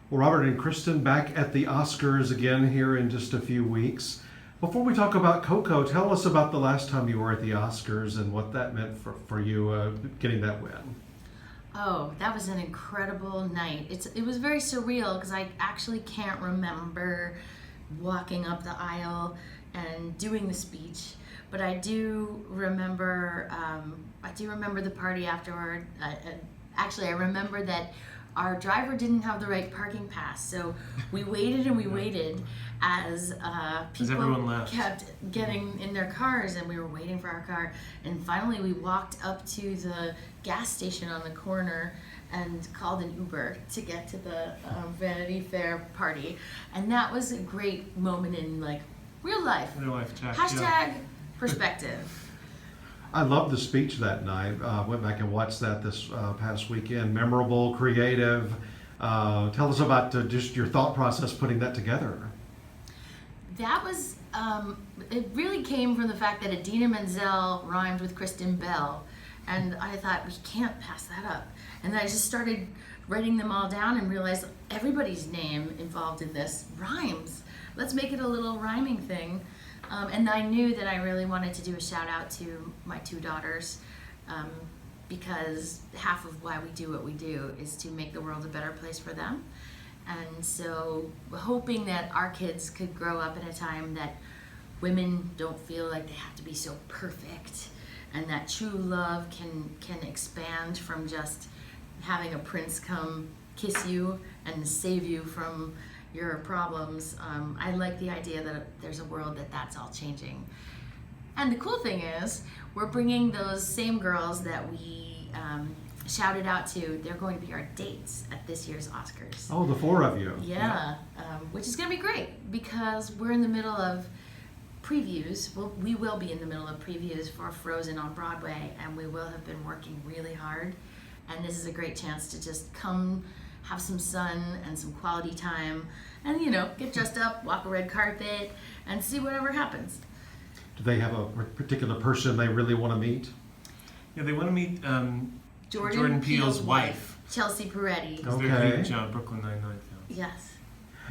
Well, Robert and Kristen back at the Oscars again here in just a few weeks. Before we talk about Coco, tell us about the last time you were at the Oscars and what that meant for you getting that win. Oh, that was an incredible night. It was very surreal because I actually can't remember walking up the aisle and doing the speech, but I do remember. I do remember the party afterward. Actually, I remember that our driver didn't have the right parking pass, so we waited and we waited as people kept getting in their cars, and we were waiting for our car. And finally, we walked up to the gas station on the corner and called an Uber to get to the Vanity Fair party. And that was a great moment in real life. Real life chat. Hashtag perspective. I loved the speech that night. Went back and watched that this past weekend. Memorable, creative. Tell us about just your thought process putting that together. That was, it really came from the fact that Idina Menzel rhymed with Kristen Bell. And I thought, we can't pass that up. And then I just started writing them all down and realized everybody's name involved in this rhymes. Let's make it a little rhyming thing. And I knew that I really wanted to do a shout out to my two daughters, because half of why we do what we do is to make the world a better place for them. And so hoping that our kids could grow up in a time that women don't feel like they have to be so perfect, and that true love can expand from just having a prince come kiss you and save you from your problems. I like the idea that there's a world that's all changing. And the cool thing is, we're bringing those same girls that we shouted out to. They're going to be our dates at this year's Oscars. Oh, the four of you. Yeah. Which is going to be great because we're in the middle of previews. We will be in the middle of previews for Frozen on Broadway, and we will have been working really hard. And this is a great chance to just come have some sun and some quality time and, get dressed up, walk a red carpet, and see whatever happens. Do they have a particular person they really want to meet? Yeah, they want to meet Jordan Peele's wife. Chelsea Peretti. Okay. Brooklyn Nine-Nine film. Yes.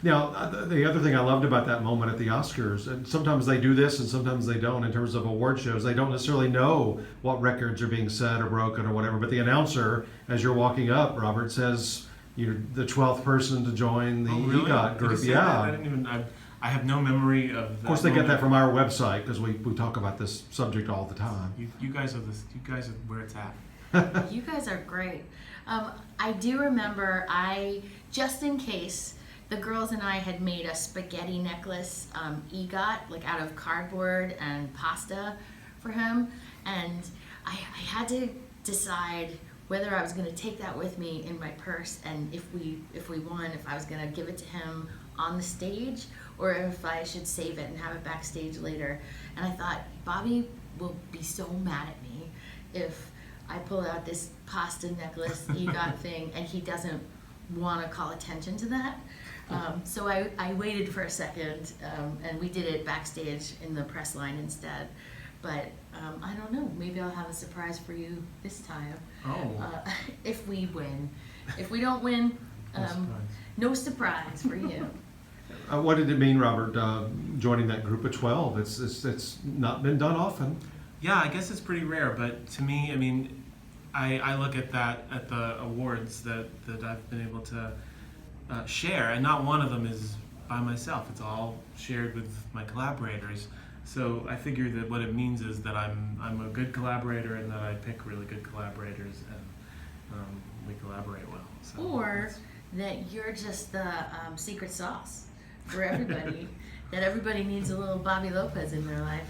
Now, the other thing I loved about that moment at the Oscars, and sometimes they do this and sometimes they don't in terms of award shows, they don't necessarily know what records are being set or broken or whatever, but the announcer, as you're walking up, Robert, says you're the 12th person to join the EGOT group. Yeah. I didn't even... I have no memory of that. Of course, they get that from our website because we talk about this subject all the time. You guys are where it's at. You guys are great. I do remember just in case, the girls and I had made a spaghetti necklace EGOT, out of cardboard and pasta for him. And I had to decide whether I was going to take that with me in my purse, and if we won, if I was going to give it to him on the stage, or if I should save it and have it backstage later. And I thought, Bobby will be so mad at me if I pull out this pasta necklace EGOT thing and he doesn't want to call attention to that. So I waited for a second, and we did it backstage in the press line instead. But I don't know, maybe I'll have a surprise for you this time. If we win. If we don't win, no surprise for you. What did it mean, Robert, joining that group of 12? It's not been done often. Yeah, I guess it's pretty rare, but to me, I look at the awards that I've been able to share, and not one of them is by myself. It's all shared with my collaborators. So I figure that what it means is that I'm a good collaborator, and that I pick really good collaborators, and we collaborate well. So or that you're just the secret sauce for everybody. That everybody needs a little Bobby Lopez in their life.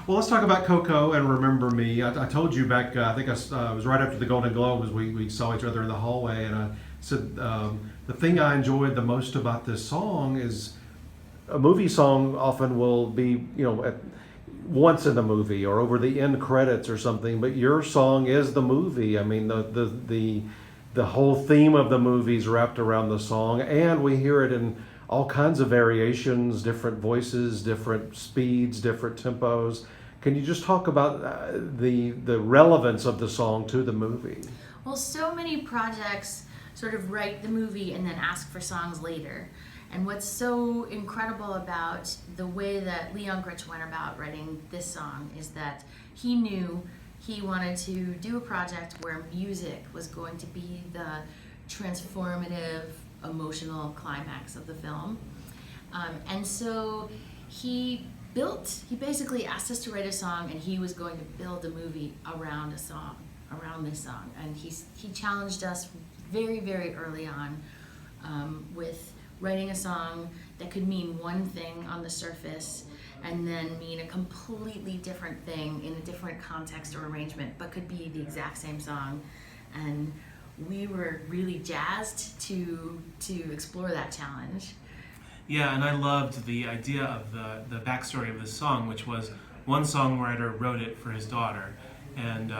Well, let's talk about Coco and Remember Me. I told you back, I think it was right after the Golden Globes, we saw each other in the hallway, and I said the thing I enjoyed the most about this song is a movie song often will be, once in the movie or over the end credits or something, but your song is the movie. I mean, the whole theme of the movie is wrapped around the song, and we hear it in all kinds of variations, different voices, different speeds, different tempos. Can you just talk about the relevance of the song to the movie? Well, so many projects sort of write the movie and then ask for songs later. And what's so incredible about the way that Lee Unkrich went about writing this song is that he knew he wanted to do a project where music was going to be the transformative, emotional climax of the film. And so he basically asked us to write a song, and he was going to build a movie around this song. And he challenged us very, very early on with writing a song that could mean one thing on the surface and then mean a completely different thing in a different context or arrangement, but could be the exact same song. And we were really jazzed to explore that challenge. Yeah, and I loved the idea of the backstory of this song, which was one songwriter wrote it for his daughter, and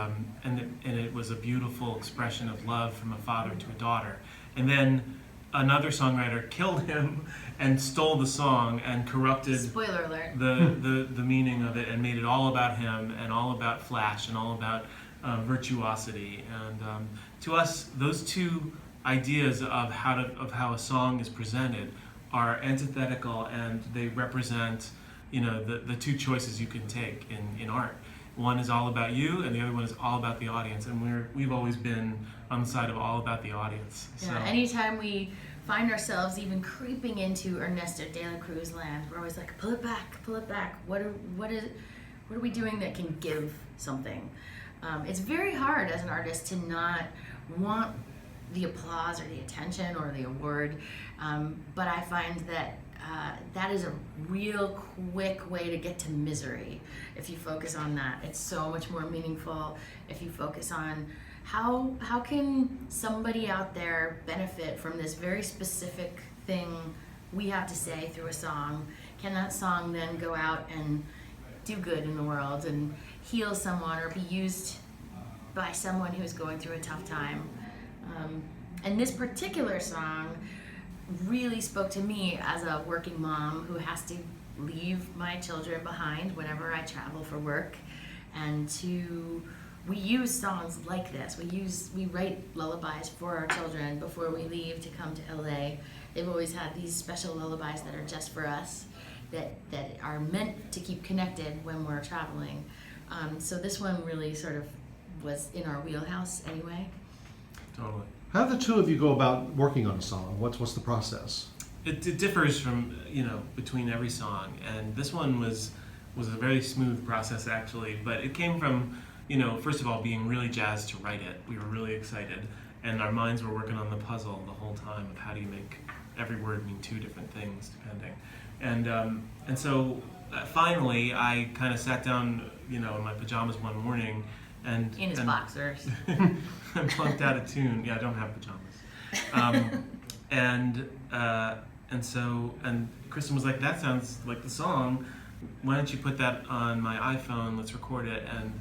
it was a beautiful expression of love from a father to a daughter. And then another songwriter killed him and stole the song and corrupted Spoiler alert. the meaning of it and made it all about him and all about flash and all about virtuosity. And to us, those two ideas of how a song is presented are antithetical, and they represent, the two choices you can take in art. One is all about you, and the other one is all about the audience. And we've always been on the side of all about the audience. Yeah, So anytime we find ourselves even creeping into Ernesto de la Cruz land, we're always like, pull it back. What are we doing that can give something? It's very hard as an artist to not want the applause or the attention or the award, but I find that that is a real quick way to get to misery. If you focus on that, it's so much more meaningful if you focus on how can somebody out there benefit from this very specific thing we have to say through a song. Can that song then go out and do good in the world and heal someone or be used by someone who's going through a tough time? And this particular song really spoke to me as a working mom who has to leave my children behind whenever I travel for work. And we use songs like this. We write lullabies for our children before we leave to come to LA. They've always had these special lullabies that are just for us, that are meant to keep connected when we're traveling. So this one really sort of was in our wheelhouse anyway. totally. How do the two of you go about working on a song? What's the process? It differs from, between every song, and this one was a very smooth process actually, but it came from, first of all, being really jazzed to write it. We were really excited, and our minds were working on the puzzle the whole time of how do you make every word mean two different things depending. And so finally I kind of sat down, in my pajamas one morning and In his boxers. and plunked out a tune. Yeah, I don't have pajamas. And Kristen was like, "That sounds like the song. Why don't you put that on my iPhone? Let's record it." And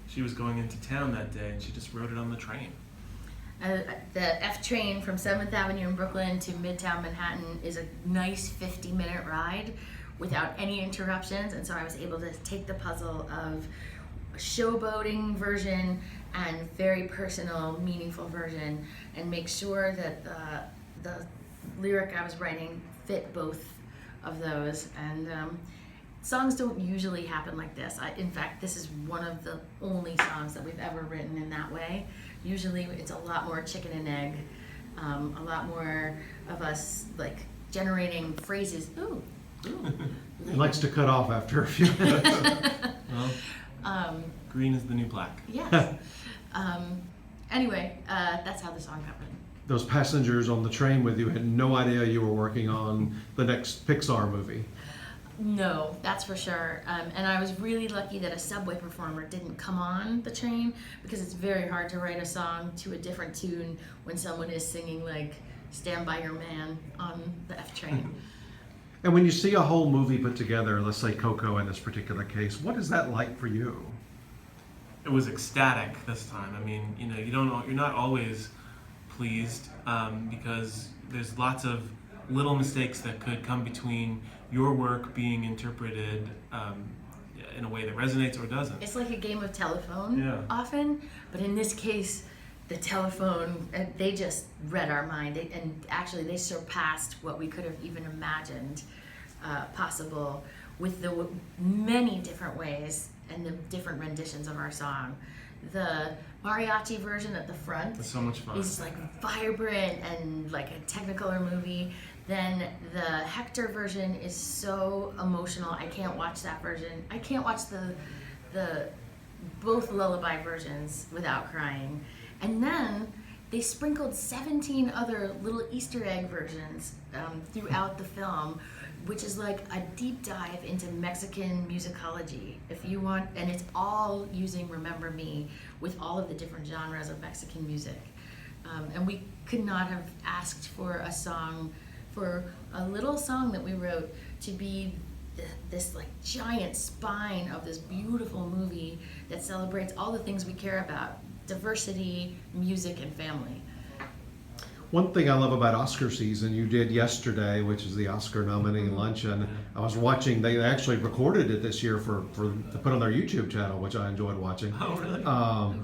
she was going into town that day, and she just wrote it on the train. The F train from 7th Avenue in Brooklyn to Midtown Manhattan is a nice 50-minute ride without any interruptions, and so I was able to take the puzzle of a showboating version and very personal, meaningful version, and make sure that the lyric I was writing fit both of those. And songs don't usually happen like this. In fact, this is one of the only songs that we've ever written in that way. Usually it's a lot more chicken and egg, a lot more of us like generating phrases. Ooh. He likes to cut off after a few minutes. Well, green is the new black. Yes. Anyway, that's how the song got written. Those passengers on the train with you had no idea you were working on the next Pixar movie. No, that's for sure. And I was really lucky that a subway performer didn't come on the train, because it's very hard to write a song to a different tune when someone is singing like Stand By Your Man on the F train. And when you see a whole movie put together, let's say Coco in this particular case, what is that like for you? It was ecstatic this time. I mean, you're not always pleased because there's lots of little mistakes that could come between your work being interpreted in a way that resonates or doesn't. It's like a game of telephone Yeah. often, but in this case, the telephone, they just read our mind. And actually, they surpassed what we could have even imagined possible with the many different ways and the different renditions of our song. The mariachi version at the front It's so much fun. is like vibrant and like a Technicolor movie. Then the Hector version is so emotional. I can't watch that version. I can't watch the both lullaby versions without crying. And then they sprinkled 17 other little Easter egg versions throughout the film, which is like a deep dive into Mexican musicology. If you want, and it's all using Remember Me with all of the different genres of Mexican music. And we could not have asked for a little song that we wrote to be this like giant spine of this beautiful movie that celebrates all the things we care about: diversity, music, and family. One thing I love about Oscar season, you did yesterday, which is the Oscar nominee luncheon. I was watching, they actually recorded it this year to put on their YouTube channel, which I enjoyed watching. Oh, really?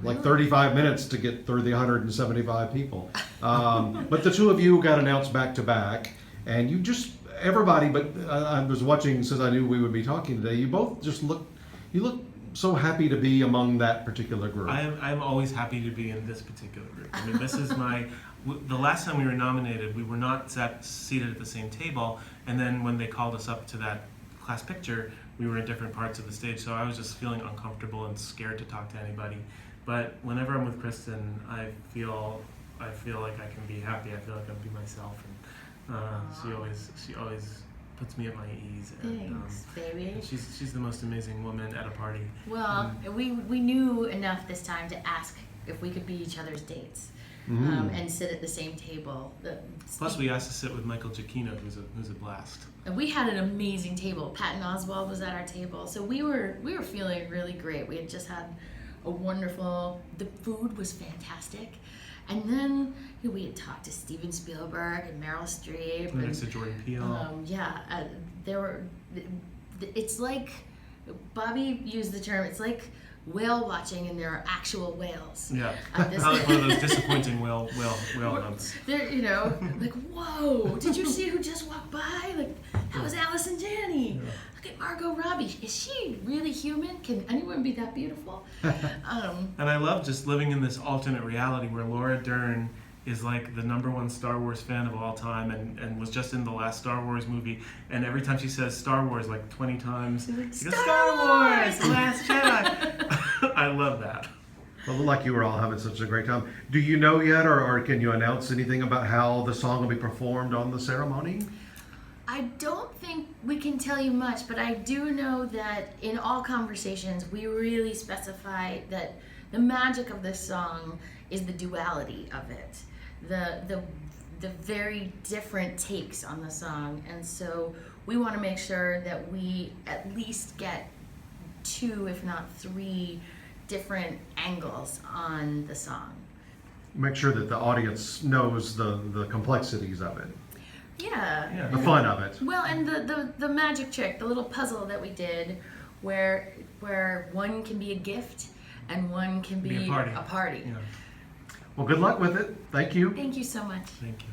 Like 35 minutes to get through the 175 people. But the two of you got announced back to back, and you just, everybody, but I was watching since I knew we would be talking today, you both just look so happy to be among that particular group. I'm always happy to be in this particular group. I mean, this is the last time we were nominated, we were not seated at the same table, and then when they called us up to that class picture, we were in different parts of the stage, so I was just feeling uncomfortable and scared to talk to anybody. But whenever I'm with Kristen, I feel like I can be happy. I feel like I can be myself, and she always puts me at my ease. And, Thanks, baby. and she's the most amazing woman at a party. Well, we knew enough this time to ask if we could be each other's dates. And sit at the same table. Plus, we asked to sit with Michael Giacchino, who's a blast. And we had an amazing table. Patton Oswalt was at our table, so we were feeling really great. We had just had a wonderful. The food was fantastic, and then we had talked to Steven Spielberg and Meryl Streep. Next to Jordan Peele. There were. It's like Bobby used the term. It's like whale watching, and there are actual whales. Yeah, not like one of those disappointing whale hunts. They're, like, whoa, did you see who just walked by? Like, that was Allison Janney. Yeah. Look at Margot Robbie. Is she really human? Can anyone be that beautiful? And I love just living in this alternate reality where Laura Dern is like the #1 Star Wars fan of all time, and was just in the last Star Wars movie, and every time she says Star Wars like 20 times, She's like, she goes, Star Wars! The Last Jedi. I love that. Well, like you were all having such a great time. Do you know yet, or can you announce anything about how the song will be performed on the ceremony? I don't think we can tell you much, but I do know that in all conversations, we really specify that the magic of this song is the duality of it. The very different takes on the song, and so we want to make sure that we at least get 2, if not 3, different angles on the song. Make sure that the audience knows the complexities of it, Yeah. the fun of it. Well, and the magic trick, the little puzzle that we did, where one can be a gift and one can be a party. a party. Yeah. Well, good luck with it. Thank you. Thank you so much. Thank you.